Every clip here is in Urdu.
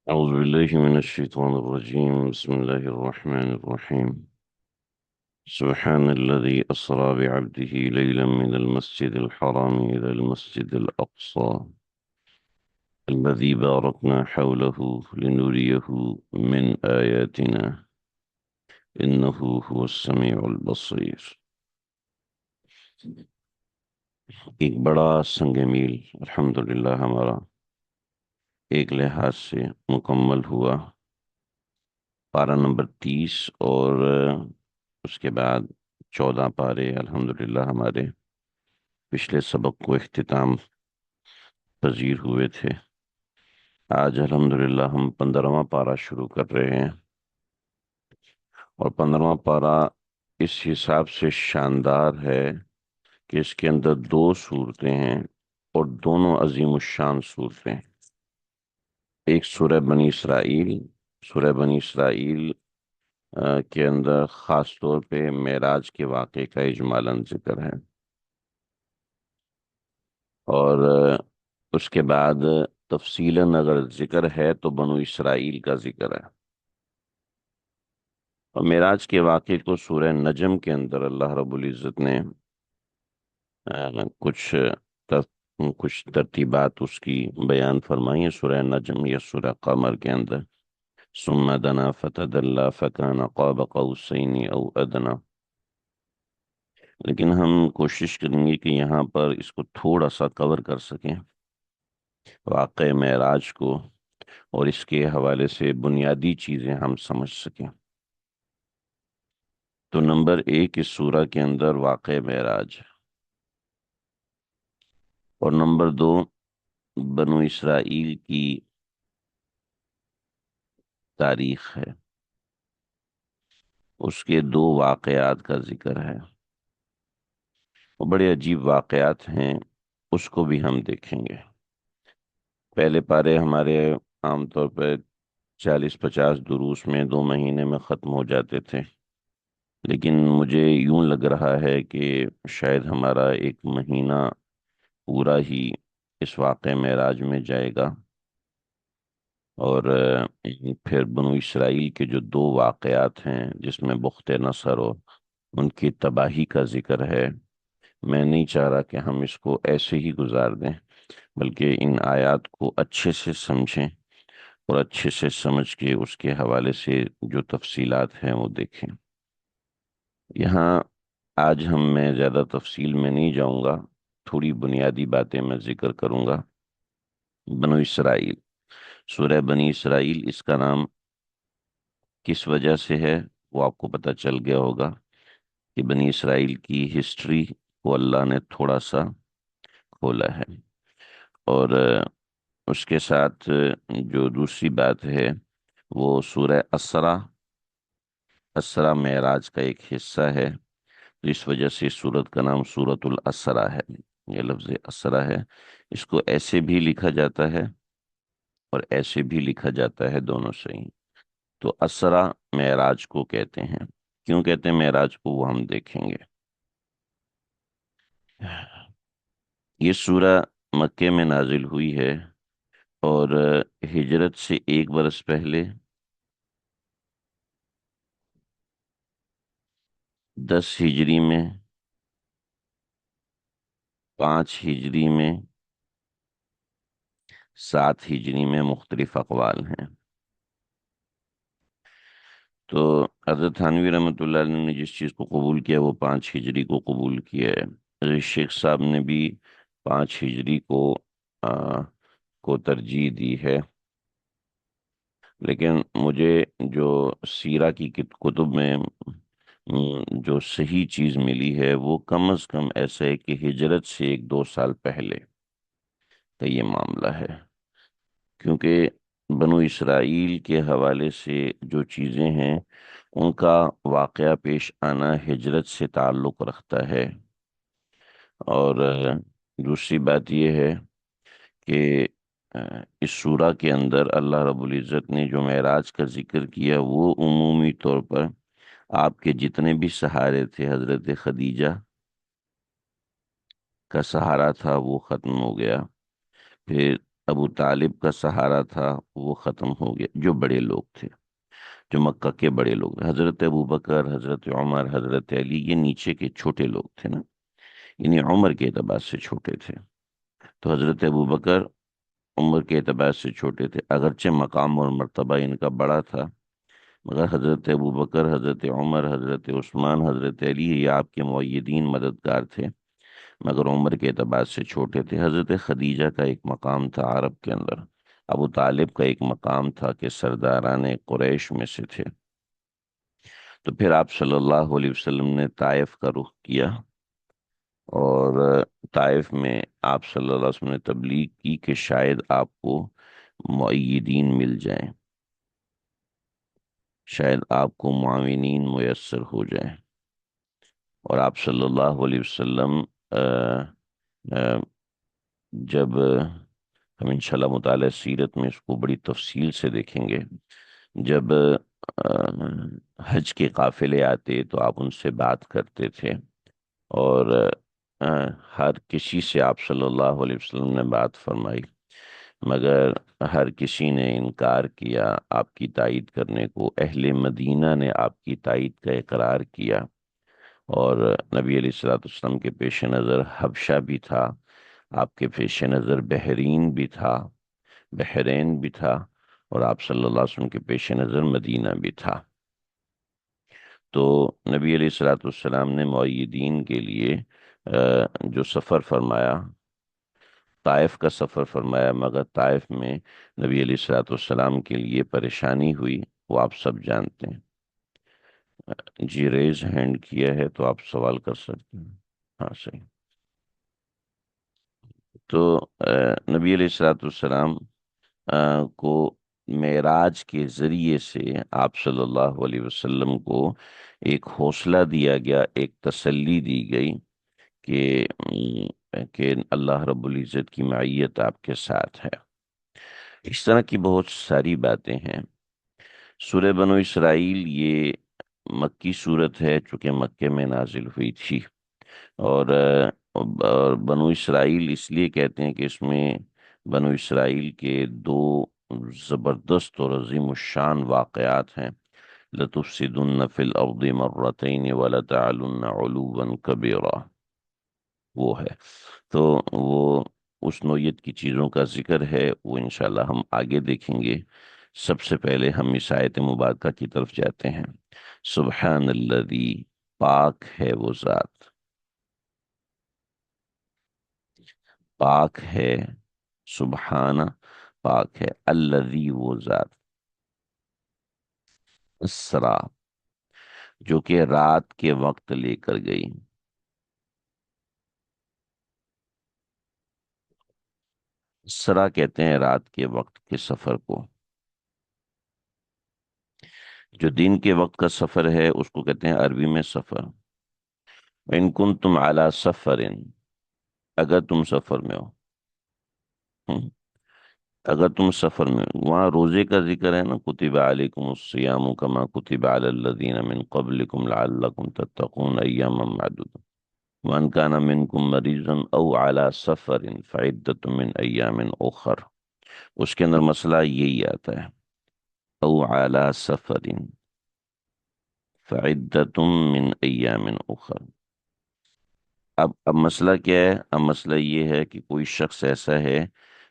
أعوذ بالله من الشيطان الرجيم. بسم الله الرحمن الرحيم. سبحان الذي أسرى بعبده ليلا من المسجد الحرام إلى المسجد الأقصى الذي باركنا حوله لنريه من آياتنا إنه هو السميع البصير. ایک بڑا سنگ میل الحمدللہ ہمارا ایک لحاظ سے مکمل ہوا. پارہ نمبر 30 اور اس کے بعد 14 پارے الحمدللہ ہمارے پچھلے سبق کو اختتام پذیر ہوئے تھے. آج الحمدللہ ہم 15واں پارہ شروع کر رہے ہیں، اور 15واں پارہ اس حساب سے شاندار ہے کہ اس کے اندر دو صورتیں ہیں اور دونوں عظیم الشان صورتیں ہیں. ایک سورہ بنی اسرائیل. سورہ بنی اسرائیل کے اندر خاص طور پہ معراج کے واقعے کا اجمالاً ذکر ہے، اور اس کے بعد تفصیلاً اگر ذکر ہے تو بنو اسرائیل کا ذکر ہے. اور معراج کے واقعے کو سورہ نجم کے اندر اللہ رب العزت نے کچھ کچھ ترتیبات اس کی بیان فرمائی ہیں سورہ نجم یا سورہ قمر کے اندر. ثم دنا فتدلی فکان قاب قوسین او ادنا. لیکن ہم کوشش کریں گے کہ یہاں پر اس کو تھوڑا سا کور کر سکیں، واقع معراج کو، اور اس کے حوالے سے بنیادی چیزیں ہم سمجھ سکیں. تو نمبر 1 اس سورہ کے اندر واقع معراج، اور نمبر 2 بنو اسرائیل کی تاریخ ہے. اس کے دو واقعات کا ذکر ہے، وہ بڑے عجیب واقعات ہیں، اس کو بھی ہم دیکھیں گے. پہلے پارے ہمارے عام طور پہ 40-50 دروس میں 2 مہینے میں ختم ہو جاتے تھے، لیکن مجھے یوں لگ رہا ہے کہ شاید ہمارا 1 مہینہ پورا ہی اس واقع معراج میں جائے گا. اور پھر بنو اسرائیل کے جو 2 واقعات ہیں جس میں بخت نصر اور ان کی تباہی کا ذکر ہے، میں نہیں چاہ رہا کہ ہم اس کو ایسے ہی گزار دیں، بلکہ ان آیات کو اچھے سے سمجھیں اور اچھے سے سمجھ کے اس کے حوالے سے جو تفصیلات ہیں وہ دیکھیں. یہاں آج میں زیادہ تفصیل میں نہیں جاؤں گا، تھوڑی بنیادی باتیں میں ذکر کروں گا. بنو اسرائیل، سورہ بنی اسرائیل اس کا نام کس وجہ سے ہے وہ آپ کو پتہ چل گیا ہوگا کہ بنی اسرائیل کی ہسٹری کو اللہ نے تھوڑا سا کھولا ہے. اور اس کے ساتھ جو دوسری بات ہے وہ سورہ اسرا. اسرا معراج کا ایک حصہ ہے، اس وجہ سے اس سورت کا نام سورۃ الاسرا ہے. یہ لفظ اسرا ہے، اس کو ایسے بھی لکھا جاتا ہے اور ایسے بھی لکھا جاتا ہے، دونوں صحیح. تو اسرا معراج کو کہتے ہیں. کیوں کہتے ہیں معراج کو وہ ہم دیکھیں گے. یہ سورہ مکے میں نازل ہوئی ہے، اور ہجرت سے 1 برس پہلے 10 ہجری میں، 5 ہجری میں، 7 ہجری میں مختلف اقوال ہیں. تو حضرت تھانوی رحمۃ اللہ علیہ نے جس چیز کو قبول کیا وہ 5 ہجری کو قبول کیا ہے. حضرت شیخ صاحب نے بھی 5 ہجری کو ترجیح دی ہے. لیکن مجھے جو سیرہ کی کتب میں جو صحیح چیز ملی ہے وہ کم از کم ایسا ہے کہ ہجرت سے 1-2 سال پہلے کا یہ معاملہ ہے. کیونکہ بنو اسرائیل کے حوالے سے جو چیزیں ہیں ان کا واقعہ پیش آنا ہجرت سے تعلق رکھتا ہے. اور دوسری بات یہ ہے کہ اس سورہ کے اندر اللہ رب العزت نے جو معراج کا ذکر کیا وہ عمومی طور پر آپ کے جتنے بھی سہارے تھے، حضرت خدیجہ کا سہارا تھا وہ ختم ہو گیا. پھر ابو طالب کا سہارا تھا وہ ختم ہو گیا، جو بڑے لوگ تھے، جو مکہ کے بڑے لوگ، حضرت ابو بکر، حضرت عمر، حضرت علی، یہ نیچے کے چھوٹے لوگ تھے نا، یعنی عمر کے اعتبار سے چھوٹے تھے۔ تو حضرت ابو بکر عمر کے اعتبار سے چھوٹے تھے، اگرچہ مقام اور مرتبہ ان کا بڑا تھا، مگر حضرت ابو بکر، حضرت عمر، حضرت عثمان، حضرت علی یہ آپ کے معیدین مددگار تھے، مگر عمر کے اعتبار سے چھوٹے تھے۔ حضرت خدیجہ کا ایک مقام تھا عرب کے اندر، ابو طالب کا ایک مقام تھا کہ سرداران قریش میں سے تھے۔ تو پھر آپ صلی اللہ علیہ وسلم نے طائف کا رخ کیا، اور طائف میں آپ صلی اللہ علیہ وسلم نے تبلیغ کی کہ شاید آپ کو مؤیدین مل جائیں، شاید آپ کو معاونین میسر ہو جائیں۔ اور آپ صلی اللہ علیہ وسلم آ، آ، جب ہم انشاءاللہ مطالعہ سیرت میں اس کو بڑی تفصیل سے دیکھیں گے، جب حج کے قافلے آتے تو آپ ان سے بات کرتے تھے، اور آ، ہر کسی سے آپ صلی اللہ علیہ وسلم نے بات فرمائی، مگر ہر کسی نے انکار کیا آپ کی تائید کرنے کو۔ اہل مدینہ نے آپ کی تائید کا اقرار کیا، اور نبی علیہ الصلوۃ والسلام کے پیش نظر حبشہ بھی تھا، آپ کے پیش نظر بحرین بھی تھا، بحرین بھی تھا، اور آپ صلی اللہ علیہ وسلم کے پیش نظر مدینہ بھی تھا۔ تو نبی علیہ الصلوۃ والسلام نے معیدین کے لیے جو سفر فرمایا، طائف کا سفر فرمایا، مگر طائف میں نبی علیہ الصلوۃ والسلام کے لیے پریشانی ہوئی، وہ آپ سب جانتے ہیں۔ جی ریز ہینڈ کیا ہے تو آپ سوال کر سکتے ہیں۔ ہاں صحیح۔ تو نبی علیہ الصلوۃ والسلام کو معراج کے ذریعے سے آپ صلی اللہ علیہ وسلم کو ایک حوصلہ دیا گیا، ایک تسلی دی گئی کہ اللہ رب العزت کی معیت آپ کے ساتھ ہے۔ اس طرح کی بہت ساری باتیں ہیں۔ سورہ بنو اسرائیل یہ مکی صورت ہے، چونکہ مکے میں نازل ہوئی تھی، اور بنو اسرائیل اس لیے کہتے ہیں کہ اس میں بنو اسرائیل کے دو زبردست اور عظیم الشان واقعات ہیں۔ لَتُفْسِدُنَّ فِي الْأَرْضِ مَرَّتَيْنِ وَلَتَعْلُنَّ عُلُوًّا كَبِيرًا، وہ ہے۔ تو وہ اس نوعیت کی چیزوں کا ذکر ہے، وہ انشاءاللہ ہم آگے دیکھیں گے۔ سب سے پہلے ہم اس آیت مبارکہ کی طرف جاتے ہیں۔ سبحان الذی، پاک ہے وہ ذات، پاک ہے، سبحانہ پاک ہے، الذی وہ ذات، اسرا جو کہ رات کے وقت لے کر گئی۔ اسرا کہتے ہیں رات کے وقت کے سفر کو، جو دن کے وقت کا سفر ہے اس کو کہتے ہیں عربی میں سفر۔ وَإِن كُنتُمْ عَلَى سَفَرٍ، اگر تم سفر میں ہو، ہم، اگر تم سفر میں ہو، وہاں روزے کا ذکر ہے نا، کتب علیکم الصیام کما کتب علی الذین من قبلکم لعلکم تتقون ایاما معدودۃ وَإِن كَانَ مِنكُم مَّرِيضٌ أَوْ عَلَى سَفَرٍ فَعِدَّةٌ مِّنْ أَيَّامٍ أُخَرَ، اس کے اندر مسئلہ یہی آتا ہے، او علی سفر فعدۃ من ایام اخر۔ اب مسئلہ کیا ہے؟ اب مسئلہ یہ ہے کہ کوئی شخص ایسا ہے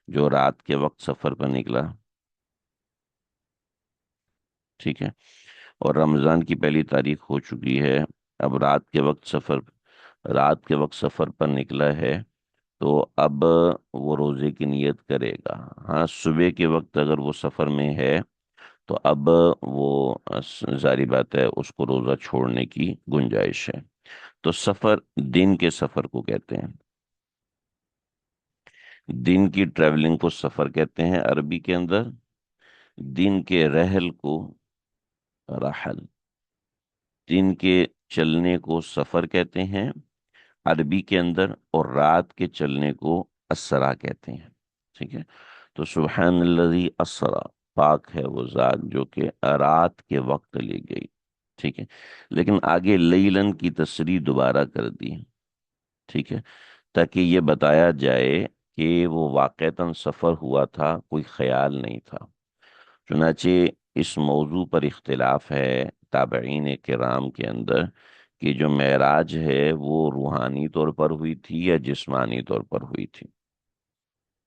جو رات کے وقت سفر پر نکلا، ٹھیک ہے، اور رمضان کی پہلی تاریخ ہو چکی ہے، اب رات کے وقت سفر پر نکلا ہے، تو اب وہ روزے کی نیت کرے گا۔ ہاں صبح کے وقت اگر وہ سفر میں ہے تو اب وہ ظاہری بات ہے اس کو روزہ چھوڑنے کی گنجائش ہے۔ تو سفر، دن کے سفر کو کہتے ہیں، دن کی ٹریولنگ کو سفر کہتے ہیں عربی کے اندر، دن کے رحل کو رحل، دن کے چلنے کو سفر کہتے ہیں عربی کے اندر، اور رات کے چلنے کو اسرا کہتے ہیں، ٹھیک ہے۔ تو سبحان الذی اسرا، پاک ہے وہ ذات جو کہ رات کے وقت لے گئی، ٹھیک ہے، لیکن آگے لیلن کی تصریح دوبارہ کر دی، ٹھیک ہے، تاکہ یہ بتایا جائے کہ وہ واقعتاً سفر ہوا تھا، کوئی خیال نہیں تھا۔ چنانچہ اس موضوع پر اختلاف ہے تابعین کرام کے اندر کہ جو معراج ہے وہ روحانی طور پر ہوئی تھی یا جسمانی طور پر ہوئی تھی،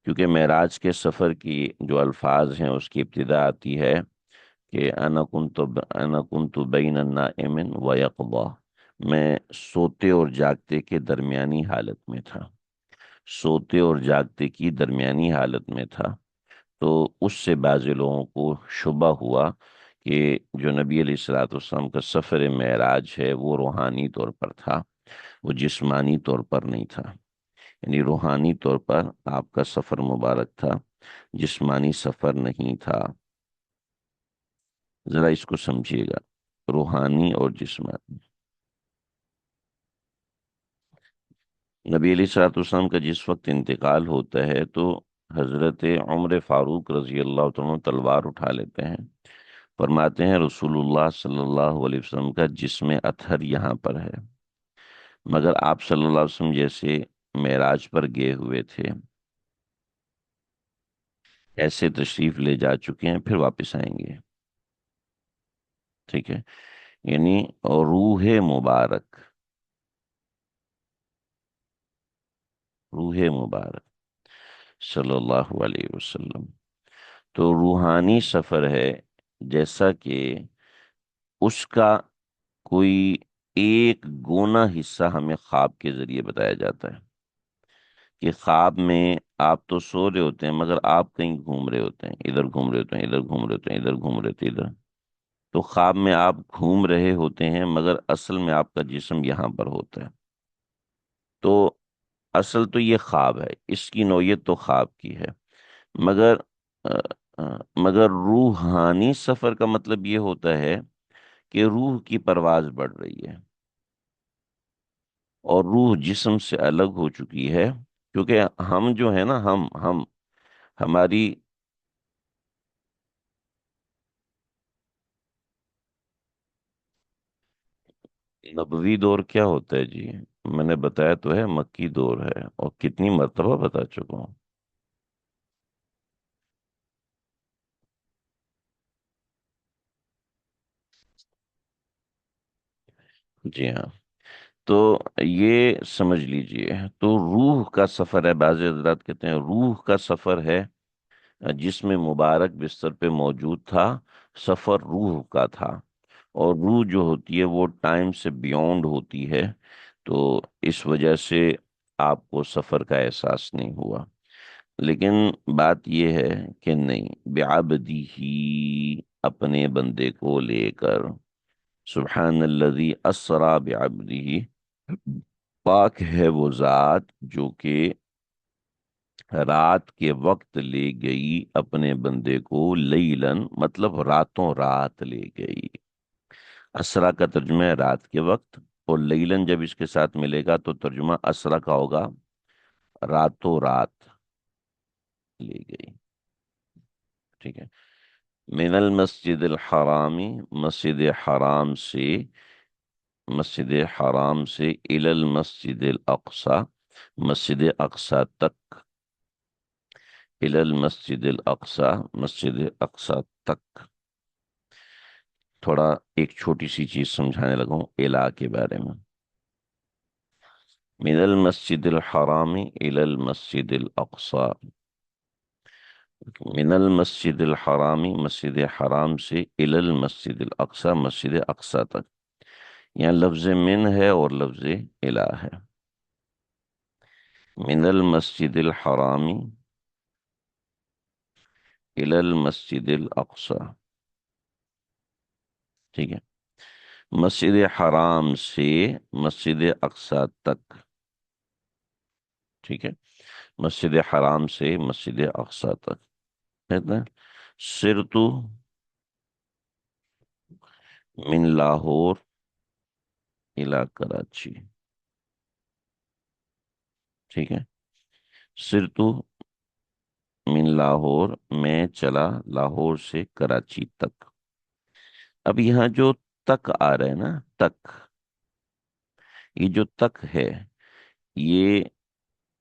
کیونکہ معراج کے سفر کی جو الفاظ ہیں اس کی ابتدا آتی ہے کہ انا کنت بین النائم و یقظہ، میں سوتے اور جاگتے کے درمیانی حالت میں تھا، سوتے اور جاگتے کی درمیانی حالت میں تھا۔ تو اس سے بعض لوگوں کو شبہ ہوا کہ جو نبی علیہ الصلوۃ والسلام کا سفر معراج ہے وہ روحانی طور پر تھا، وہ جسمانی طور پر نہیں تھا۔ یعنی روحانی طور پر آپ کا سفر مبارک تھا، جسمانی سفر نہیں تھا۔ ذرا اس کو سمجھیے گا، روحانی اور جسمانی۔ نبی علیہ الصلوۃ والسلام کا جس وقت انتقال ہوتا ہے تو حضرت عمر فاروق رضی اللہ تعالیٰ عنہ تلوار اٹھا لیتے ہیں، فرماتے ہیں رسول اللہ صلی اللہ علیہ وسلم کا جسم اطہر یہاں پر ہے، مگر آپ صلی اللہ علیہ وسلم جیسے معراج پر گئے ہوئے تھے ایسے تشریف لے جا چکے ہیں، پھر واپس آئیں گے۔ ٹھیک ہے، یعنی روح مبارک، روح مبارک صلی اللہ علیہ وسلم تو روحانی سفر ہے، جیسا کہ اس کا کوئی ایک گونا حصہ ہمیں خواب کے ذریعے بتایا جاتا ہے کہ خواب میں آپ تو سو رہے ہوتے ہیں مگر آپ کہیں گھوم رہے ہوتے ہیں، ادھر گھوم رہے ہوتے ہیں، ادھر گھوم رہے ہوتے ہیں، ادھر گھوم رہے ہوتے ہیں، ادھر۔ تو خواب میں آپ گھوم رہے ہوتے ہیں مگر اصل میں آپ کا جسم یہاں پر ہوتا ہے۔ تو اصل تو یہ خواب ہے، اس کی نوعیت تو خواب کی ہے، مگر آ، مگر روحانی سفر کا مطلب یہ ہوتا ہے کہ روح کی پرواز بڑھ رہی ہے اور روح جسم سے الگ ہو چکی ہے، کیونکہ ہم جو ہے نا، ہم ہماری نبوی دور کیا ہوتا ہے جی؟ میں نے بتایا تو ہے مکی دور ہے، اور کتنی مرتبہ بتا چکا ہوں۔ جی ہاں، تو یہ سمجھ لیجئے، تو روح کا سفر ہے، بعض حضرات کہتے ہیں روح کا سفر ہے، جسم مبارک بستر پہ موجود تھا، سفر روح کا تھا، اور روح جو ہوتی ہے وہ ٹائم سے بیونڈ ہوتی ہے، تو اس وجہ سے آپ کو سفر کا احساس نہیں ہوا۔ لیکن بات یہ ہے کہ نہیں، بعبدی ہی، اپنے بندے کو لے کر، سبحان الذی اسرا بعبدہ، پاک ہے وہ ذات جو کہ رات کے وقت لے گئی اپنے بندے کو، لیلن مطلب راتوں رات لے گئی۔ اسرا کا ترجمہ ہے رات کے وقت، اور لیلن جب اس کے ساتھ ملے گا تو ترجمہ اسرا کا ہوگا راتوں رات لے گئی۔ ٹھیک ہے، من المسجد الحرامی، مسجد حرام سے، مسجد حرام سے، الی المسجد الاقصی، مسجد اقصی تک، الی المسجد الاقصی، مسجد اقصی تک۔ تھوڑا ایک چھوٹی سی چیز سمجھانے لگا ہوں الا کے بارے میں۔ من المسجد الحرام الی المسجد الاقصی، من المسجد الحرامی، مسجد حرام سے، الی المسجد الاقصی، مسجد اقصی تک۔ یہاں لفظ من ہے اور لفظ الہ ہے۔ من المسجد الحرامی الی المسجد الاقصی، ٹھیک ہے، مسجد حرام سے مسجد اقصی تک، ٹھیک ہے، مسجد حرام سے مسجد اقصی تک، کہتے ہیں سرتو من لاہور الی کراچی، ٹھیک ہے، سرتو من لاہور، میں چلا لاہور سے کراچی تک۔ اب یہاں جو تک آ رہا ہے نا، تک، یہ جو تک ہے، یہ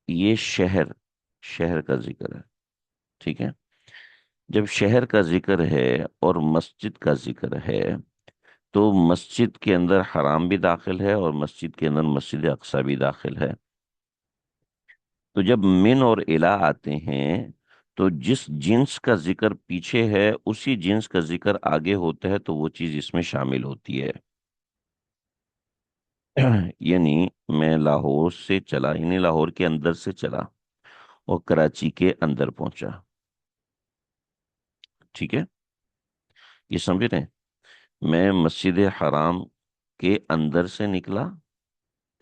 یہ شہر، شہر کا ذکر ہے، ٹھیک ہے؟ جب شہر کا ذکر ہے اور مسجد کا ذکر ہے تو مسجد کے اندر حرام بھی داخل ہے اور مسجد کے اندر مسجد اقصی بھی داخل ہے۔ تو جب من اور الہ آتے ہیں تو جس جنس کا ذکر پیچھے ہے اسی جنس کا ذکر آگے ہوتا ہے تو وہ چیز اس میں شامل ہوتی ہے۔ یعنی میں لاہور سے چلا، یعنی لاہور کے اندر سے چلا اور کراچی کے اندر پہنچا، ٹھیک ہے؟ یہ سمجھ رہے ہیں؟ میں مسجد حرام کے اندر سے نکلا،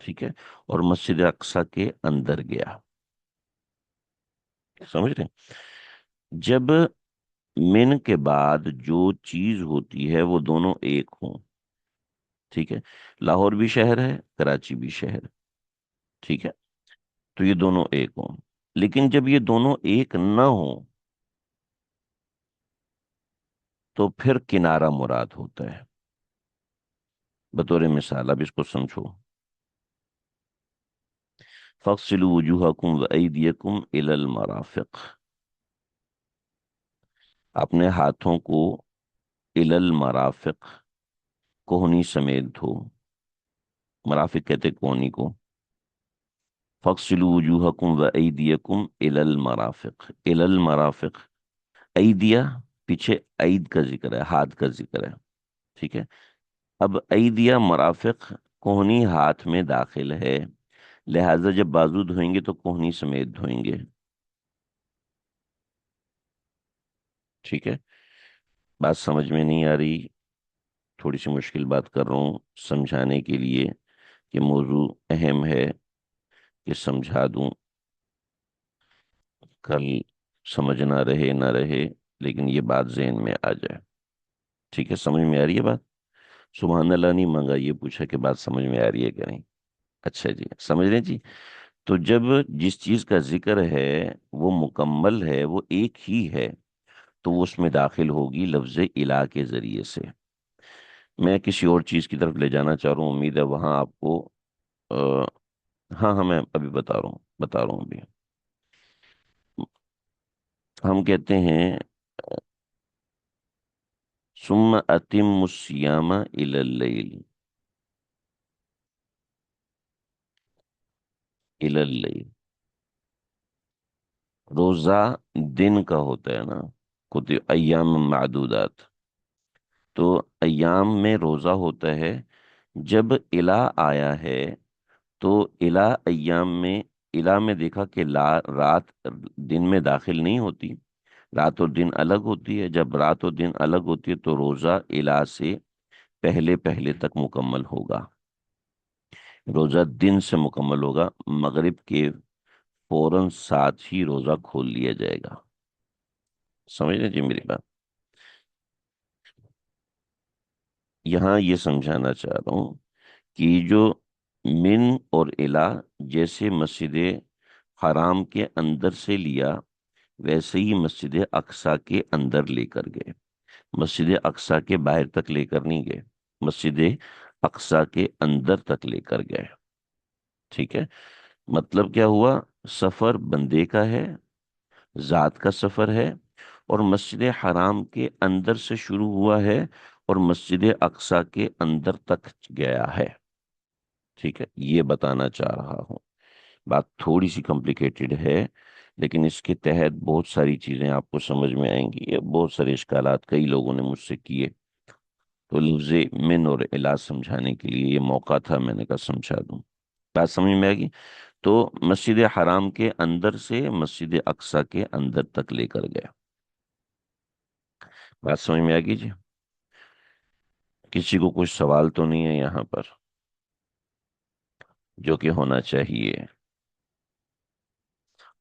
ٹھیک ہے، اور مسجد اقصی کے اندر گیا، سمجھ رہے ہیں؟ جب من کے بعد جو چیز ہوتی ہے وہ دونوں ایک ہوں، ٹھیک ہے، لاہور بھی شہر ہے، کراچی بھی شہر، ٹھیک ہے، تو یہ دونوں ایک ہوں، لیکن جب یہ دونوں ایک نہ ہوں تو پھر کنارہ مراد ہوتا ہے۔ بطور مثال اب اس کو سمجھو، فَاغْسِلُوا وُجُوهَكُمْ وَأَيْدِيَكُمْ إِلَى الْمَرَافِقِ، اپنے ہاتھوں کو إِلَى الْمَرَافِقِ، کوہنی سمیت دھو، مرافق کہتے کوہنی کو۔ فَاغْسِلُوا وُجُوهَكُمْ وَأَيْدِيَكُمْ إِلَى الْمَرَافِقِ، إِلَى الْمَرَافِقِ، ایدیا پیچھے عید کا ذکر ہے، ہاتھ کا ذکر ہے، ٹھیک ہے؟ اب ایدیا مرافق کوہنی ہاتھ میں داخل ہے، لہذا جب بازو دھوئیں گے تو کوہنی سمیت دھوئیں گے، ٹھیک ہے؟ بات سمجھ میں نہیں آ رہی؟ تھوڑی سی مشکل بات کر رہا ہوں سمجھانے کے لیے کہ موضوع اہم ہے کہ سمجھا دوں، کل سمجھ نہ رہے نہ رہے لیکن یہ بات ذہن میں آ جائے، ٹھیک ہے؟ سمجھ میں آ رہی ہے بات؟ سبحان اللہ نہیں مانگا، یہ پوچھا کہ بات سمجھ میں آ رہی ہے کہ نہیں۔ اچھا جی، سمجھ رہے ہیں جی؟ تو جب جس چیز کا ذکر ہے وہ مکمل ہے، وہ ایک ہی ہے، تو وہ اس میں داخل ہوگی لفظ الہ کے ذریعے سے۔ میں کسی اور چیز کی طرف لے جانا چاہ رہا ہوں، امید ہے وہاں آپ کو آ، ہاں ہاں میں ابھی بتا رہا ہوں ابھی۔ ہم کہتے ہیں ثم اتم الصیام الی اللیل، الی اللیل، روزہ دن کا ہوتا ہے نا، کتب ایام معدودات، تو ایام میں روزہ ہوتا ہے۔ جب الہ آیا ہے تو الہ ایام میں، الہ میں دیکھا کہ رات دن میں داخل نہیں ہوتی، رات اور دن الگ ہوتی ہے، جب رات اور دن الگ ہوتی ہے تو روزہ الہ سے پہلے پہلے تک مکمل ہوگا، روزہ دن سے مکمل ہوگا، مغرب کے فوراً ساتھ ہی روزہ کھول لیا جائے گا۔ سمجھ رہے جی میری بات؟ یہاں یہ سمجھانا چاہ رہا ہوں کہ جو من اور الہ جیسے مسجد حرام کے اندر سے لیا ویسے ہی مسجد اقصی کے اندر لے کر گئے، مسجد اقصی کے باہر تک لے کر نہیں گئے، مسجد اقصی کے اندر تک لے کر گئے، ٹھیک ہے؟ مطلب کیا ہوا؟ سفر بندے کا ہے، ذات کا سفر ہے، اور مسجد حرام کے اندر سے شروع ہوا ہے اور مسجد اقصی کے اندر تک گیا ہے، ٹھیک ہے؟ یہ بتانا چاہ رہا ہوں۔ بات تھوڑی سی کمپلیکیٹڈ ہے لیکن اس کے تحت بہت ساری چیزیں آپ کو سمجھ میں آئیں گی، یہ بہت سارے اشکالات کئی لوگوں نے مجھ سے کیے، تو لفظ من اور الہ سمجھانے کے لیے یہ موقع تھا، میں نے کہا سمجھا دوں۔ بات سمجھ میں آ گئی؟ تو مسجد حرام کے اندر سے مسجد اقصی کے اندر تک لے کر گیا۔ بات سمجھ میں آ گئی جی؟ کسی کو کچھ سوال تو نہیں ہے یہاں پر؟ جو کہ ہونا چاہیے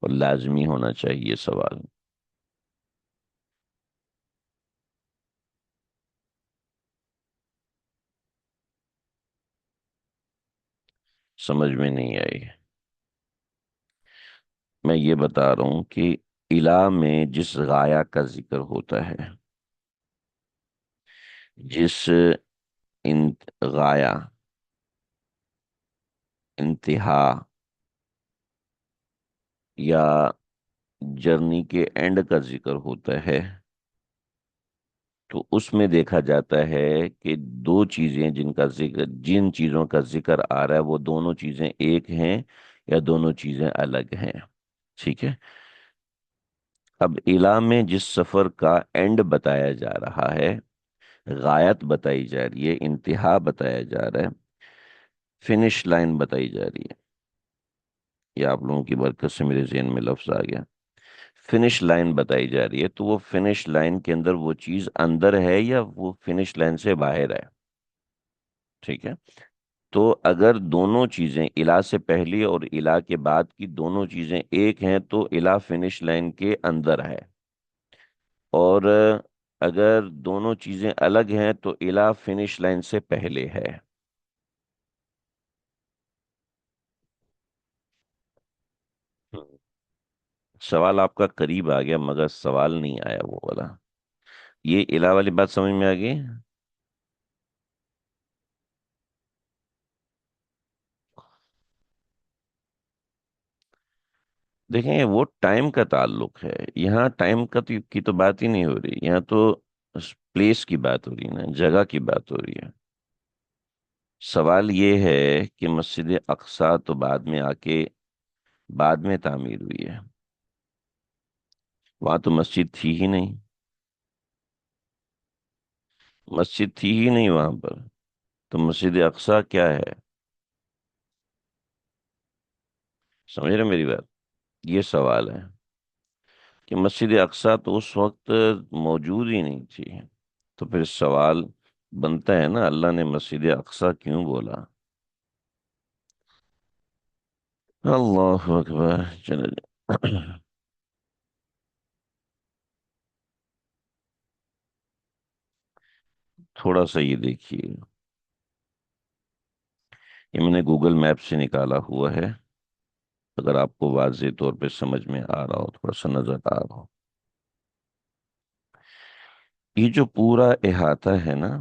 اور لازمی ہونا چاہیے سوال۔ سمجھ میں نہیں آئی؟ میں یہ بتا رہا ہوں کہ الہ میں جس غایہ کا ذکر ہوتا ہے، جس غایہ، انتہا، یا جرنی کے اینڈ کا ذکر ہوتا ہے تو اس میں دیکھا جاتا ہے کہ دو چیزیں جن چیزوں کا ذکر آ رہا ہے وہ دونوں چیزیں ایک ہیں یا دونوں چیزیں الگ ہیں. ٹھیک ہے. اب الہ میں جس سفر کا اینڈ بتایا جا رہا ہے، غایت بتائی جا رہی ہے، انتہا بتایا جا رہا ہے، فنش لائن بتائی جا رہی ہے. یہ آپ لوگوں کی برکت سے میرے ذہن میں لفظ آ گیا. فنش لائن بتائی جا رہی ہے تو وہ فنش لائن کے اندر وہ چیز اندر ہے یا وہ فنش لائن سے باہر ہے. ٹھیک ہے. تو اگر دونوں چیزیں الہ سے پہلی اور الہ کے بعد کی دونوں چیزیں ایک ہیں تو الہ فنش لائن کے اندر ہے، اور اگر دونوں چیزیں الگ ہیں تو الہ فنش لائن سے پہلے ہے. سوال آپ کا قریب آ گیا مگر سوال نہیں آیا وہ والا. یہ الہ والی بات سمجھ میں آ گئی؟ دیکھیں وہ ٹائم کا تعلق ہے. یہاں ٹائم کا کی تو بات ہی نہیں ہو رہی. یہاں تو پلیس کی بات ہو رہی ہے نا، جگہ کی بات ہو رہی ہے. سوال یہ ہے کہ مسجد اقصی تو بعد میں تعمیر ہوئی ہے. وہاں تو مسجد تھی ہی نہیں. مسجد تھی ہی نہیں وہاں پر. تو مسجد اقصی کیا ہے؟ سمجھ رہے میری بات؟ یہ سوال ہے کہ مسجد اقصی تو اس وقت موجود ہی نہیں تھی. تو پھر سوال بنتا ہے نا، اللہ نے مسجد اقصی کیوں بولا؟ اللہ اکبر. چلے تھوڑا سا یہ دیکھیے. یہ میں نے گوگل میپ سے نکالا ہوا ہے، اگر آپ کو واضح طور پہ سمجھ میں آ رہا ہو، تھوڑا سا نظر آ رہا ہو. یہ جو پورا احاطہ ہے نا،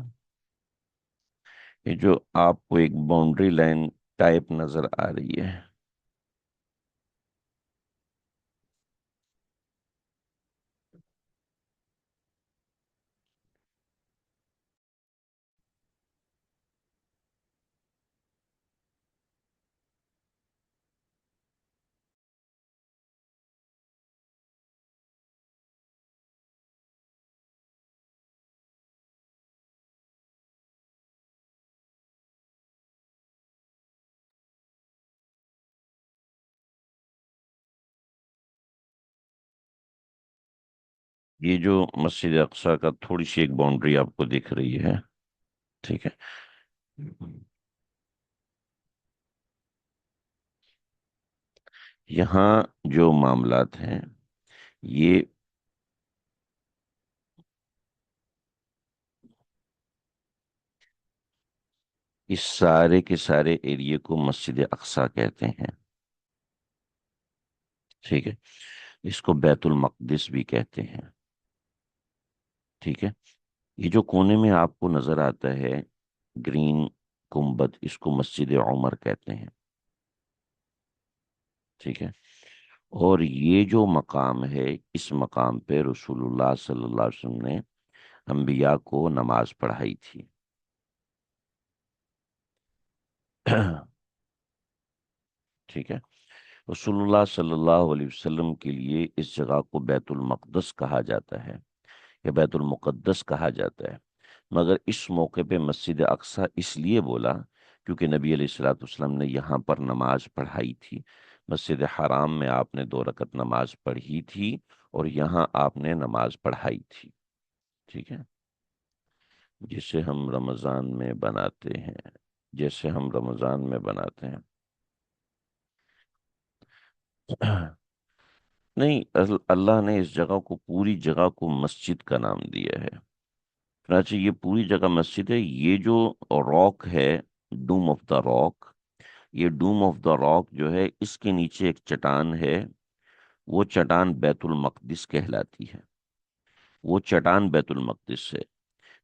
یہ جو آپ کو ایک باؤنڈری لائن ٹائپ نظر آ رہی ہے، یہ جو مسجد اقصی کا تھوڑی سی ایک باؤنڈری آپ کو دکھ رہی ہے. ٹھیک ہے. یہاں جو معاملات ہیں یہ اس سارے کے سارے ایریے کو مسجد اقصی کہتے ہیں. ٹھیک ہے. اس کو بیت المقدس بھی کہتے ہیں. ٹھیک ہے. یہ جو کونے میں آپ کو نظر آتا ہے گرین گنبد، اس کو مسجد عمر کہتے ہیں. ٹھیک ہے. اور یہ جو مقام ہے، اس مقام پہ رسول اللہ صلی اللہ علیہ وسلم نے انبیاء کو نماز پڑھائی تھی. ٹھیک ہے. رسول اللہ صلی اللہ علیہ وسلم کے لیے اس جگہ کو بیت المقدس کہا جاتا ہے یا بیت المقدس کہا جاتا ہے. مگر اس موقع پہ مسجد اقصی اس لیے بولا کیونکہ نبی علیہ الصلوۃ والسلام نے یہاں پر نماز پڑھائی تھی. مسجد حرام میں آپ نے 2 رکعت نماز پڑھی تھی اور یہاں آپ نے نماز پڑھائی تھی. ٹھیک ہے. جسے ہم رمضان میں بناتے ہیں، جیسے ہم رمضان میں بناتے ہیں. نہیں، اللہ نے اس جگہ کو، پوری جگہ کو مسجد کا نام دیا ہے. چنانچہ یہ پوری جگہ مسجد ہے. یہ جو راک ہے، ڈوم آف دا راک، یہ ڈوم آف دا راک جو ہے اس کے نیچے ایک چٹان ہے. وہ چٹان بیت المقدس کہلاتی ہے. وہ چٹان بیت المقدس سے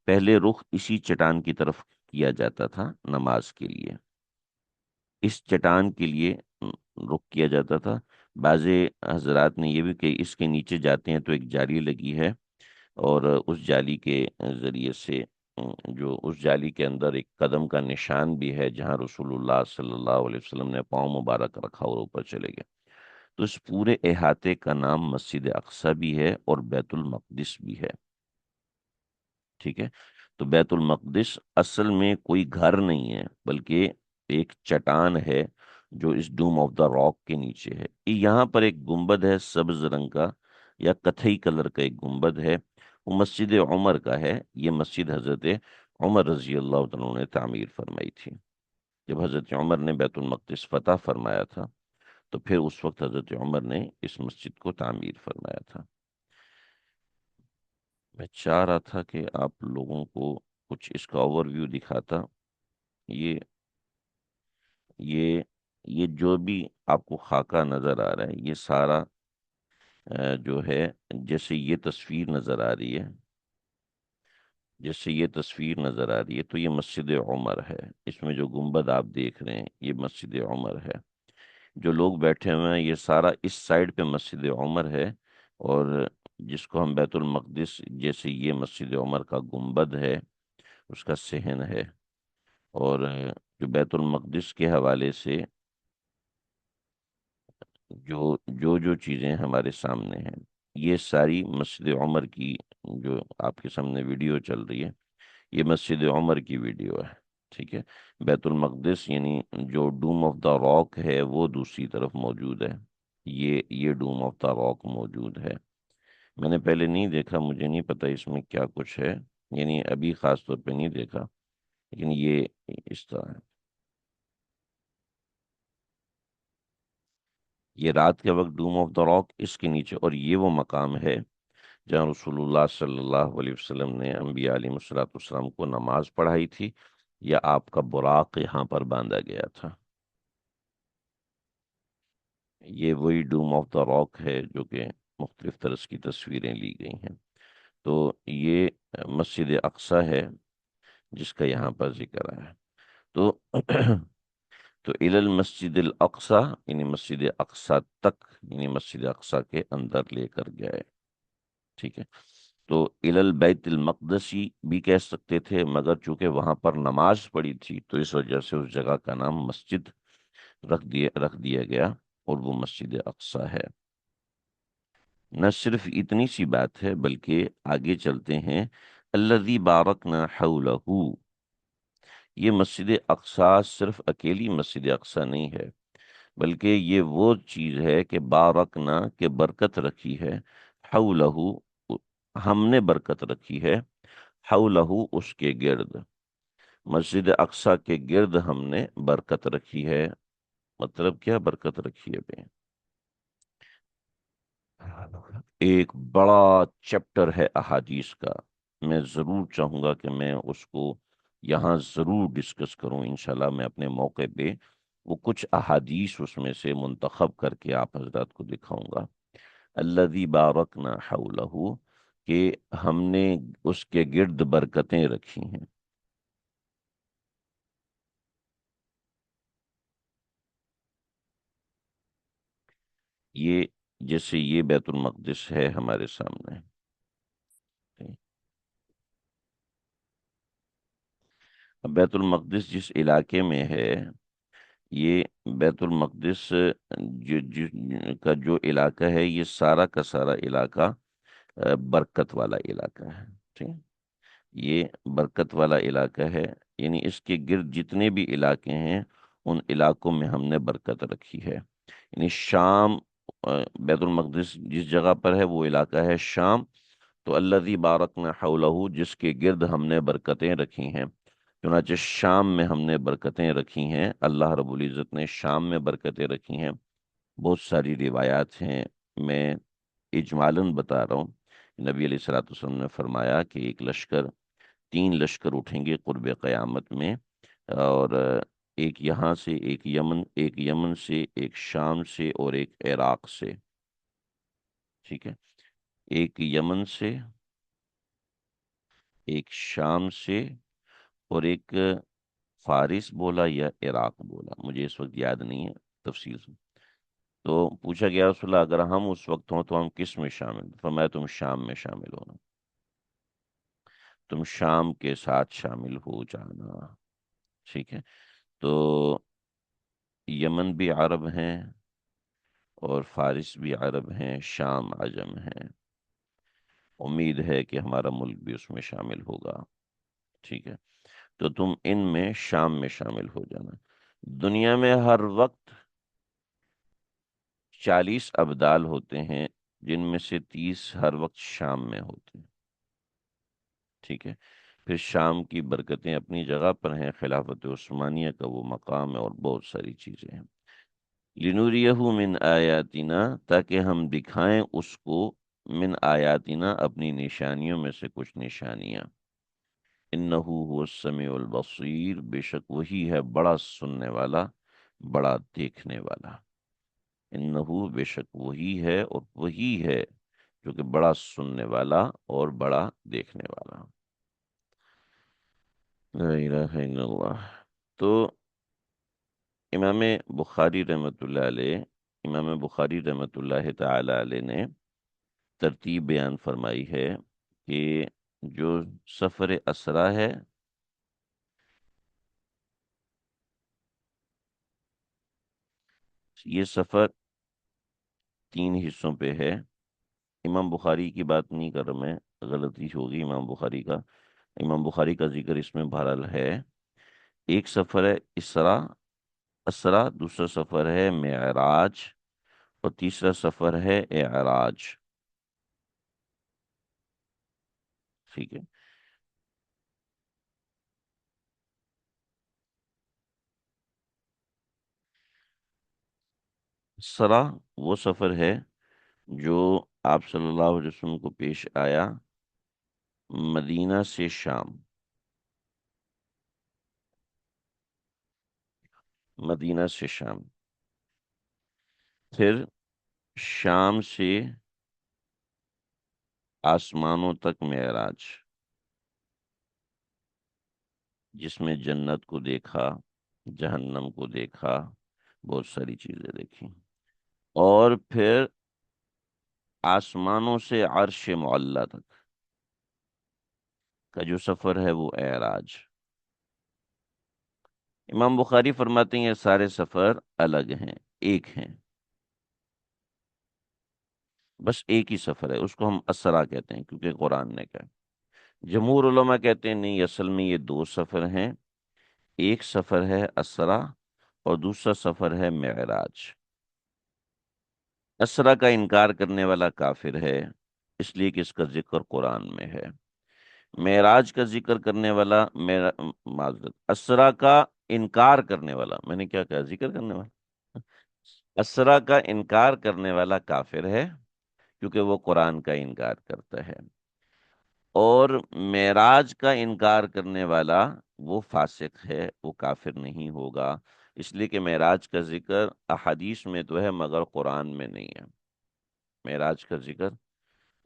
پہلے رخ اسی چٹان کی طرف کیا جاتا تھا نماز کے لیے. اس چٹان کے لیے رخ کیا جاتا تھا. بعض حضرات نے یہ بھی کہ اس کے نیچے جاتے ہیں تو ایک جالی لگی ہے، اور اس جالی کے ذریعے سے جو اس جالی کے اندر ایک قدم کا نشان بھی ہے جہاں رسول اللہ صلی اللہ علیہ وسلم نے پاؤں مبارک رکھا اور اوپر چلے گئے، تو اس پورے احاطے کا نام مسجد اقصی بھی ہے اور بیت المقدس بھی ہے۔ ٹھیک ہے، تو بیت المقدس اصل میں کوئی گھر نہیں ہے، بلکہ ایک چٹان ہے جو اس ڈوم آف دا راک کے نیچے ہے۔ یہاں پر ایک گنبد ہے سبز رنگ کا یا کتھئی کلر کا، ایک گنبد ہے، وہ مسجد عمر کا ہے۔ یہ مسجد حضرت عمر رضی اللہ عنہ نے تعمیر فرمائی تھی۔ جب حضرت عمر نے بیت المقدس فتح فرمایا تھا تو پھر اس وقت حضرت عمر نے اس مسجد کو تعمیر فرمایا تھا۔ میں چاہ رہا تھا کہ آپ لوگوں کو کچھ اس کا اوور ویو دکھاتا۔ یہ یہ یہ جو بھی آپ کو خاکہ نظر آ رہا ہے، یہ سارا جو ہے، جیسے یہ تصویر نظر آ رہی ہے، جیسے یہ تصویر نظر آ رہی ہے تو یہ مسجد عمر ہے۔ اس میں جو گنبد آپ دیکھ رہے ہیں یہ مسجد عمر ہے۔ جو لوگ بیٹھے ہوئے ہیں یہ سارا اس سائڈ پہ مسجد عمر ہے، اور جس کو ہم بیت المقدس، جیسے یہ مسجد عمر کا گنبد ہے، اس کا صحن ہے، اور جو بیت المقدس کے حوالے سے جو چیزیں ہمارے سامنے ہیں، یہ ساری مسجد عمر کی، جو آپ کے سامنے ویڈیو چل رہی ہے، یہ مسجد عمر کی ویڈیو ہے۔ ٹھیک ہے، بیت المقدس یعنی جو ڈوم آف دا راک ہے وہ دوسری طرف موجود ہے، یہ ڈوم آف دا راک موجود ہے۔ میں نے پہلے نہیں دیکھا، مجھے نہیں پتا اس میں کیا کچھ ہے، یعنی ابھی خاص طور پہ نہیں دیکھا، لیکن یہ اس طرح ہے۔ یہ رات کے وقت ڈوم آف دا راک اس کے نیچے، اور یہ وہ مقام ہے جہاں رسول اللہ صلی اللہ علیہ وسلم نے انبیاء علیہ الصلوۃ والسلام کو نماز پڑھائی تھی، یا آپ کا براق یہاں پر باندھا گیا تھا۔ یہ وہی ڈوم آف دا راک ہے جو کہ مختلف طرح کی تصویریں لی گئی ہیں۔ تو یہ مسجد اقصی ہے جس کا یہاں پر ذکر ہے۔ تو تو الی المسجد الاقصی، یعنی مسجد اقصی تک، یعنی مسجد اقصی کے اندر لے کر گئے۔ ٹھیک ہے، تو الی البیت المقدسی بھی کہہ سکتے تھے، مگر چونکہ وہاں پر نماز پڑھی تھی تو اس وجہ سے اس جگہ کا نام مسجد رکھ دیا گیا، اور وہ مسجد اقصی ہے۔ نہ صرف اتنی سی بات ہے بلکہ آگے چلتے ہیں، الذی بارکنا حولہ، یہ مسجد اقصی صرف اکیلی مسجد اقصی نہیں ہے، بلکہ یہ وہ چیز ہے کہ بارکنا، کہ برکت رکھی ہے، حولہ، ہم نے برکت رکھی ہے، حولہ، اس کے گرد، مسجد اقصی کے گرد ہم نے برکت رکھی ہے۔ مطلب کیا برکت رکھی ہے بے؟ ایک بڑا چیپٹر ہے احادیث کا، میں ضرور چاہوں گا کہ میں اس کو یہاں ضرور ڈسکس کروں انشاءاللہ۔ میں اپنے موقع پہ وہ کچھ احادیث اس میں سے منتخب کر کے آپ حضرات کو دکھاؤں گا۔ الذی بارکنا حولہ، کہ ہم نے اس کے گرد برکتیں رکھی ہیں۔ یہ جیسے یہ بیت المقدس ہے ہمارے سامنے، اب بیت المقدس جس علاقے میں ہے، یہ بیت المقدس کا جو علاقہ ہے، یہ سارا کا سارا علاقہ برکت والا علاقہ ہے۔ ٹھیک ہے؟ یہ برکت والا علاقہ ہے، یعنی اس کے گرد جتنے بھی علاقے ہیں ان علاقوں میں ہم نے برکت رکھی ہے۔ یعنی شام، بیت المقدس جس جگہ پر ہے وہ علاقہ ہے شام، تو الذی بارکنا حولہ، جس کے گرد ہم نے برکتیں رکھی ہیں، چنانچہ شام میں ہم نے برکتیں رکھی ہیں، اللہ رب العزت نے شام میں برکتیں رکھی ہیں۔ بہت ساری روایات ہیں، میں اجمالاً بتا رہا ہوں۔ نبی علیہ الصلوۃ والسلام نے فرمایا کہ تین لشکر اٹھیں گے قرب قیامت میں، اور ایک یہاں سے، ایک یمن سے، ایک شام سے، اور ایک عراق سے۔ ٹھیک ہے، ایک یمن سے، ایک شام سے، اور ایک فارس بولا یا عراق بولا، مجھے اس وقت یاد نہیں ہے تفصیل سے۔ تو پوچھا گیا رسول اللہ اگر ہم اس وقت ہوں تو ہم کس میں شامل؟ فرمایا تم شام میں شامل ہونا، تم شام کے ساتھ شامل ہو جانا، ٹھیک ہے؟ تو یمن بھی عرب ہیں اور فارس بھی عرب ہیں، شام عجم ہیں، امید ہے کہ ہمارا ملک بھی اس میں شامل ہوگا، ٹھیک ہے؟ تو تم ان میں شام میں شامل ہو جانا۔ دنیا میں ہر وقت 40 ابدال ہوتے ہیں، جن میں سے 30 ہر وقت شام میں ہوتے ہیں، ٹھیک ہے؟ پھر شام کی برکتیں اپنی جگہ پر ہیں، خلافت عثمانیہ کا وہ مقام ہے، اور بہت ساری چیزیں ہیں۔ لِنُرِيَهُ مِنْ آیاتنا، تاکہ ہم دکھائیں اس کو، من آیاتنا اپنی نشانیوں میں سے کچھ نشانیاں۔ انہو هو السمیع البصیر، بے شک وہی ہے بڑا سننے والا، بڑا دیکھنے والا۔ انہو بے شک وہی ہے، اور وہی ہے جو کہ بڑا سننے والا اور بڑا دیکھنے والا۔ لا الہ الا اللہ۔ تو امام بخاری رحمۃ اللہ علیہ، امام بخاری رحمۃ اللہ تعالی علیہ نے ترتیب بیان فرمائی ہے کہ جو سفر اسرا ہے، یہ سفر 3 حصوں پہ ہے۔ امام بخاری کی بات نہیں کر رہا میں، غلطی ہوگی امام بخاری کا، امام بخاری کا ذکر اس میں بہرحال ہے۔ ایک سفر ہے اسرا، اسرا، دوسرا سفر ہے معراج، اور تیسرا سفر ہے اعراج، ٹھیک ہے؟ اسرا وہ سفر ہے جو آپ صلی اللہ علیہ وسلم کو پیش آیا مدینہ سے شام، مدینہ سے شام، پھر شام سے آسمانوں تک معراج، جس میں جنت کو دیکھا، جہنم کو دیکھا، بہت ساری چیزیں دیکھی، اور پھر آسمانوں سے عرش معلیٰ تک کا جو سفر ہے وہ اعراج۔ امام بخاری فرماتے ہیں یہ سارے سفر الگ ہیں، ایک ہیں، بس ایک ہی سفر ہے، اس کو ہم اسرا کہتے ہیں کیونکہ قرآن نے کہا۔ جمہور علماء کہتے ہیں نہیں، اصل میں یہ 2 سفر ہیں، ایک سفر ہے اسرا اور دوسرا سفر ہے معراج۔ اسرا کا انکار کرنے والا کافر ہے، اس لیے کہ اس کا ذکر قرآن میں ہے۔ معراج کا ذکر کرنے والا، معذرت، اسرا کا انکار کرنے والا، میں نے کیا کہا، ذکر کرنے والا، اسرا کا انکار کرنے والا کافر ہے، کیونکہ وہ قرآن کا انکار کرتا ہے، اور معراج کا انکار کرنے والا وہ فاسق ہے، وہ کافر نہیں ہوگا، اس لیے کہ معراج کا ذکر احادیث میں تو ہے مگر قرآن میں نہیں ہے۔ معراج کا ذکر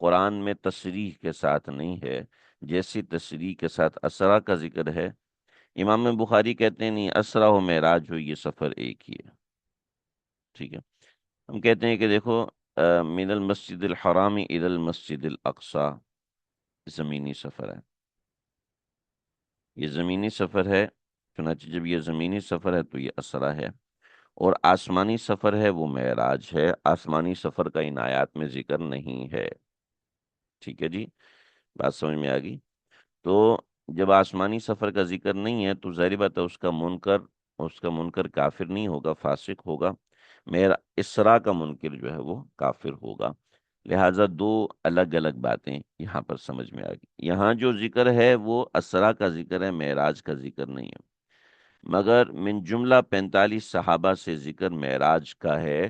قرآن میں تصریح کے ساتھ نہیں ہے، جیسی تصریح کے ساتھ اسرا کا ذکر ہے۔ امام بخاری کہتے ہیں نہیں، اسرا و معراج ہو، یہ سفر ایک ہی ہے، ٹھیک ہے؟ ہم کہتے ہیں کہ دیکھو، من المسجد الحرام الی المسجد الاقصی زمینی سفر ہے، یہ زمینی سفر ہے، چنانچہ جب یہ زمینی سفر ہے تو یہ اسرا ہے، اور آسمانی سفر ہے وہ معراج ہے، آسمانی سفر کا ان آیات میں ذکر نہیں ہے، ٹھیک ہے جی؟ بات سمجھ میں آ گئی؟ تو جب آسمانی سفر کا ذکر نہیں ہے تو ظاہری بات ہے اس کا منکر کافر نہیں ہوگا، فاسق ہوگا، میرا اسرا کا منکر جو ہے وہ کافر ہوگا۔ لہٰذا 2 الگ الگ باتیں یہاں پر سمجھ میں آ گئی۔ یہاں جو ذکر ہے وہ اسرا کا ذکر ہے، معراج کا ذکر نہیں ہے، مگر من جملہ 45 صحابہ سے ذکر معراج کا ہے،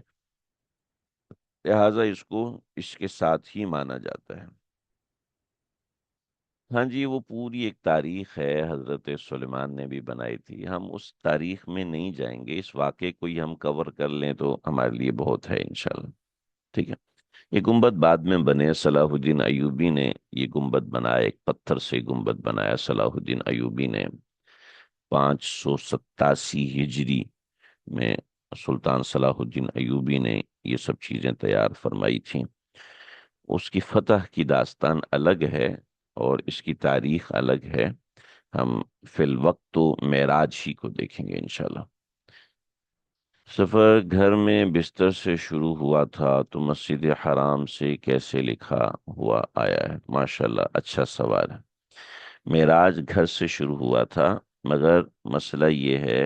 لہٰذا اس کو اس کے ساتھ ہی مانا جاتا ہے۔ ہاں جی، وہ پوری ایک تاریخ ہے، حضرت سلیمان نے بھی بنائی تھی، ہم اس تاریخ میں نہیں جائیں گے، اس واقعے کو ہی ہم کور کر لیں تو ہمارے لیے بہت ہے انشاءاللہ، ٹھیک ہے؟ یہ گنبد بعد میں بنے، صلاح الدین ایوبی نے یہ گنبد بنایا، ایک پتھر سے گنبد بنایا صلاح الدین ایوبی نے 587 ہجری میں، سلطان صلاح الدین ایوبی نے یہ سب چیزیں تیار فرمائی تھیں۔ اس کی فتح کی داستان الگ ہے اور اس کی تاریخ الگ ہے۔ ہم فی الوقت تو معراج ہی کو دیکھیں گے انشاءاللہ۔ سفر گھر میں بستر سے شروع ہوا تھا تو مسجد حرام سے کیسے لکھا ہوا آیا ہے؟ ماشاءاللہ، اچھا سوال ہے۔ معراج گھر سے شروع ہوا تھا، مگر مسئلہ یہ ہے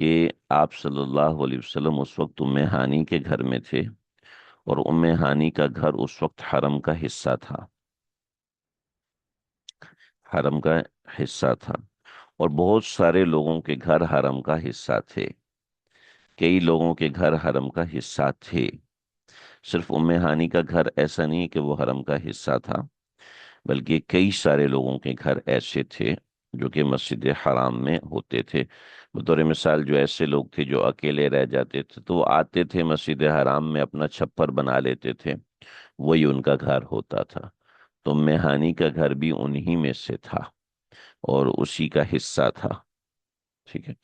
کہ آپ صلی اللہ علیہ وسلم اس وقت ام ہانی کے گھر میں تھے، اور ام ہانی کا گھر اس وقت حرم کا حصہ تھا، حرم کا حصہ تھا، اور بہت سارے لوگوں کے گھر حرم کا حصہ تھے، کئی لوگوں کے گھر حرم کا حصہ تھے۔ صرف ام ہانی کا گھر ایسا نہیں کہ وہ حرم کا حصہ تھا، بلکہ کئی سارے لوگوں کے گھر ایسے تھے جو کہ مسجد حرام میں ہوتے تھے۔ بطور مثال، جو ایسے لوگ تھے جو اکیلے رہ جاتے تھے تو وہ آتے تھے مسجد حرام میں، اپنا چھپر بنا لیتے تھے، وہی ان کا گھر ہوتا تھا۔ تو ام ہانی کا گھر بھی انہی میں سے تھا اور اسی کا حصہ تھا، ٹھیک ہے۔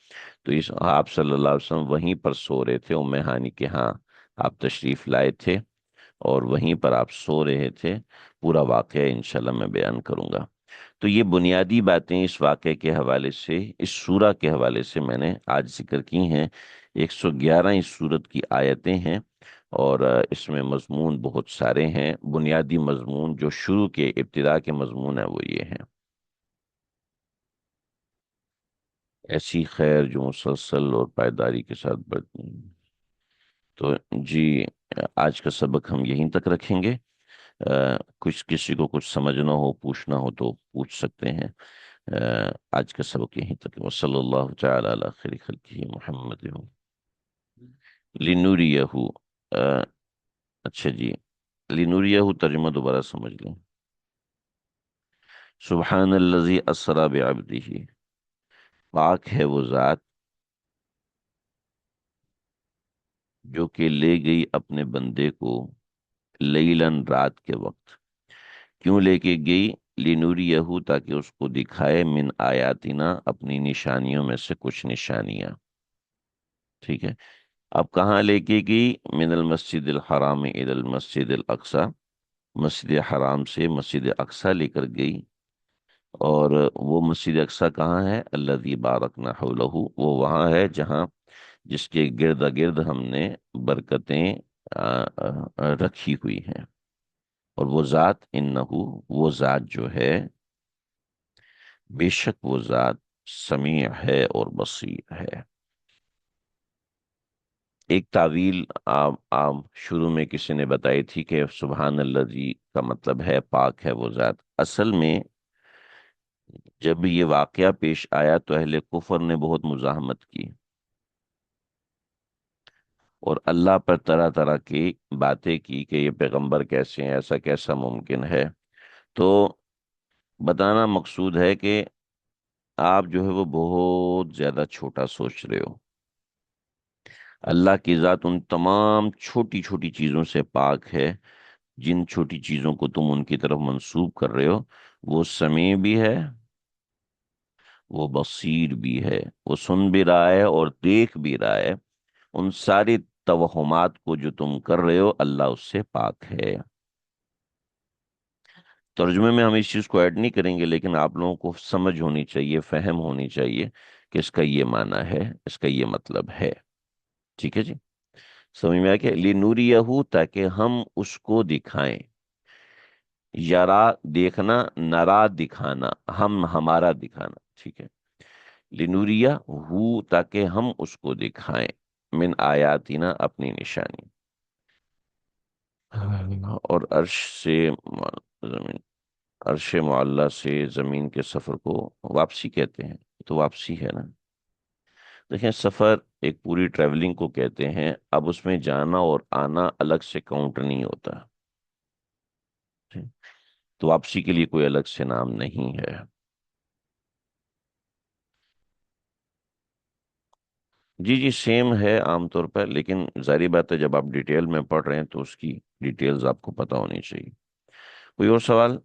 تو اس آپ صلی اللہ علیہ وسلم وہیں پر سو رہے تھے، ام ہانی کے ہاں آپ تشریف لائے تھے اور وہیں پر آپ سو رہے تھے۔ پورا واقعہ انشاءاللہ میں بیان کروں گا۔ تو یہ بنیادی باتیں اس واقعے کے حوالے سے، اس سورہ کے حوالے سے میں نے آج ذکر کی ہیں۔ 111 اس سورت کی آیتیں ہیں، اور اس میں مضمون بہت سارے ہیں۔ بنیادی مضمون جو شروع کے ابتدا کے مضمون ہیں وہ یہ ہیں: ایسی خیر جو مسلسل اور پائیداری کے ساتھ بڑھتی ہے۔ تو جی، آج کا سبق ہم یہیں تک رکھیں گے۔ کچھ کسی کو کچھ سمجھنا ہو، پوچھنا ہو تو پوچھ سکتے ہیں۔ آج کا سبق یہیں تک۔ وصلی اللہ تعالی علی خیر خلقہ محمد لنوریہ۔ اچھا جی، لنوریہ ترجمہ دوبارہ سمجھ لیں۔ سبحان الذی اسری بعبدہ، پاک ہے وہ ذات جو کہ لے گئی اپنے بندے کو لیلن، رات کے وقت۔ کیوں لے کے گئی؟ لنوریہ، تاکہ اس کو دکھائے، من آیاتنا، اپنی نشانیوں میں سے کچھ نشانیاں، ٹھیک ہے۔ اب کہاں لے کے گئی؟ من المسجد الحرام الی المسجد الاقصی، مسجد حرام سے مسجد اقصی لے کر گئی۔ اور وہ مسجد اقصی کہاں ہے؟ الذی بارکنا حولہ، وہ وہاں ہے جہاں، جس کے گرد گرد ہم نے برکتیں رکھی ہوئی ہیں۔ اور وہ ذات، انہو، وہ ذات جو ہے، بے شک وہ ذات، سمیع ہے اور بصیر ہے۔ ایک تعویل عام شروع میں کسی نے بتائی تھی کہ سبحان الذی کا مطلب ہے پاک ہے وہ ذات۔ اصل میں جب یہ واقعہ پیش آیا تو اہل کفر نے بہت مزاحمت کی اور اللہ پر طرح طرح کی باتیں کی کہ یہ پیغمبر کیسے ہیں، ایسا کیسا ممکن ہے۔ تو بتانا مقصود ہے کہ آپ جو ہے وہ بہت زیادہ چھوٹا سوچ رہے ہو۔ اللہ کی ذات ان تمام چھوٹی چھوٹی چیزوں سے پاک ہے جن چھوٹی چیزوں کو تم ان کی طرف منسوب کر رہے ہو۔ وہ سمیع بھی ہے، وہ بصیر بھی ہے، وہ سن بھی رہا ہے اور دیکھ بھی رہا ہے۔ ان ساری توہمات کو جو تم کر رہے ہو، اللہ اس سے پاک ہے۔ ترجمے میں ہم اس چیز کو ایڈ نہیں کریں گے، لیکن آپ لوگوں کو سمجھ ہونی چاہیے، فہم ہونی چاہیے کہ اس کا یہ معنی ہے، اس کا یہ مطلب ہے، ٹھیک ہے جی۔ سمجھ میں آیا کہ لِنُرِيَهُ، تاکہ ہم اس کو دکھائیں۔ یرا دیکھنا، نرا دکھانا، ہم ہمارا دکھانا، ٹھیک ہے۔ لنوریا ہو، تاکہ ہم اس کو دکھائیں، من آیاتنا، اپنی نشانی۔ اور عرش سے زمین، عرش معلیٰ سے زمین کے سفر کو واپسی کہتے ہیں۔ تو واپسی ہے نا، دیکھیں سفر ایک پوری ٹریولنگ کو کہتے ہیں۔ اب اس میں جانا اور آنا الگ سے کاؤنٹ نہیں ہوتا، تو واپسی کے لیے کوئی الگ سے نام نہیں ہے۔ جی جی، سیم ہے عام طور پر، لیکن ظاہری بات ہے جب آپ ڈیٹیل میں پڑھ رہے ہیں تو اس کی ڈیٹیلز آپ کو پتہ ہونی چاہیے۔ کوئی اور سوال؟